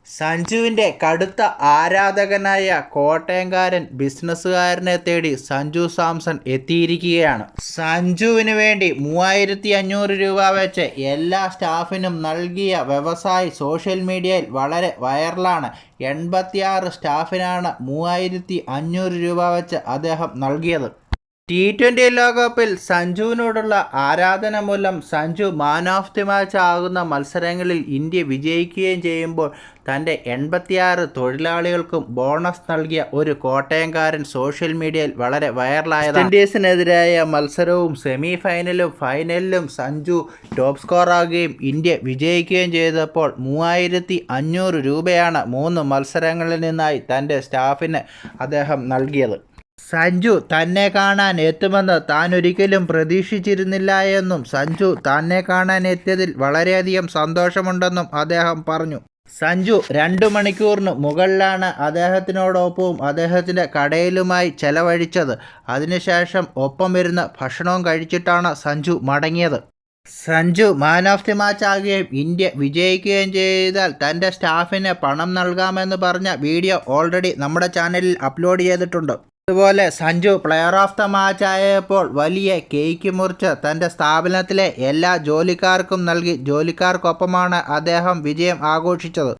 സഞ്ജുവിൻ്റെ കടുത്ത ആരാധകനായ കോട്ടയംകാരൻ ബിസിനസ്സുകാരനെ തേടി സഞ്ജു സാംസൺ എത്തിയിരിക്കുകയാണ്. സഞ്ജുവിന് വേണ്ടി 3500 രൂപ വെച്ച് എല്ലാ സ്റ്റാഫിനും നൽകിയ വ്യവസായി സോഷ്യൽ മീഡിയയിൽ വളരെ വൈറലാണ്. 86 സ്റ്റാഫിനാണ് 3500 രൂപ വെച്ച് അദ്ദേഹം നൽകിയത്. T20 ലോകകപ്പിൽ സഞ്ജുവിനോടുള്ള ആരാധന മൂലം Sanju man of the match ആകുന്ന മത്സരങ്ങളിൽ ഇന്ത്യ വിജയിക്കുകയും ചെയ്യുമ്പോൾ തൻ്റെ 86 തൊഴിലാളികൾക്കും ബോണസ് നൽകിയ ഒരു കോട്ടയംകാരൻ സോഷ്യൽ മീഡിയയിൽ വളരെ വൈറലായത്. വെസ്റ്റ് ഇൻഡീസിനെതിരായ മത്സരവും സെമി ഫൈനലും ഫൈനലിലും സഞ്ജു ടോപ്പ് സ്കോറാകുകയും ഇന്ത്യ വിജയിക്കുകയും ചെയ്തപ്പോൾ 3500 രൂപയാണ് 3 മത്സരങ്ങളിൽ നിന്നായി തൻ്റെ സ്റ്റാഫിന് അദ്ദേഹം നൽകിയത്. സഞ്ജു തന്നെ കാണാൻ എത്തുമെന്ന് താൻ ഒരിക്കലും പ്രതീക്ഷിച്ചിരുന്നില്ല എന്നും സഞ്ജു തന്നെ കാണാൻ എത്തിയതിൽ വളരെയധികം സന്തോഷമുണ്ടെന്നും അദ്ദേഹം പറഞ്ഞു. സഞ്ജു 2 മണിക്കൂറിന് മുകളിലാണ് അദ്ദേഹത്തിനോടൊപ്പവും അദ്ദേഹത്തിൻ്റെ കടയിലുമായി ചെലവഴിച്ചത്. അതിനുശേഷം ഒപ്പം ഇരുന്ന് ഭക്ഷണവും കഴിച്ചിട്ടാണ് സഞ്ജു മടങ്ങിയത്. Sanju man of the match ആകുകയും ഇന്ത്യ വിജയിക്കുകയും ചെയ്താൽ തൻ്റെ സ്റ്റാഫിന് പണം നൽകാമെന്ന് പറഞ്ഞ വീഡിയോ ഓൾറെഡി നമ്മുടെ ചാനലിൽ അപ്ലോഡ് ചെയ്തിട്ടുണ്ട്. അതുപോലെ Sanju player of the match ആയപ്പോൾ വലിയ കേക്ക് മുറിച്ച് തൻ്റെ സ്ഥാപനത്തിലെ എല്ലാ ജോലിക്കാർക്കും നൽകി. ജോലിക്കാർക്കൊപ്പമാണ് അദ്ദേഹം വിജയം ആഘോഷിച്ചത്.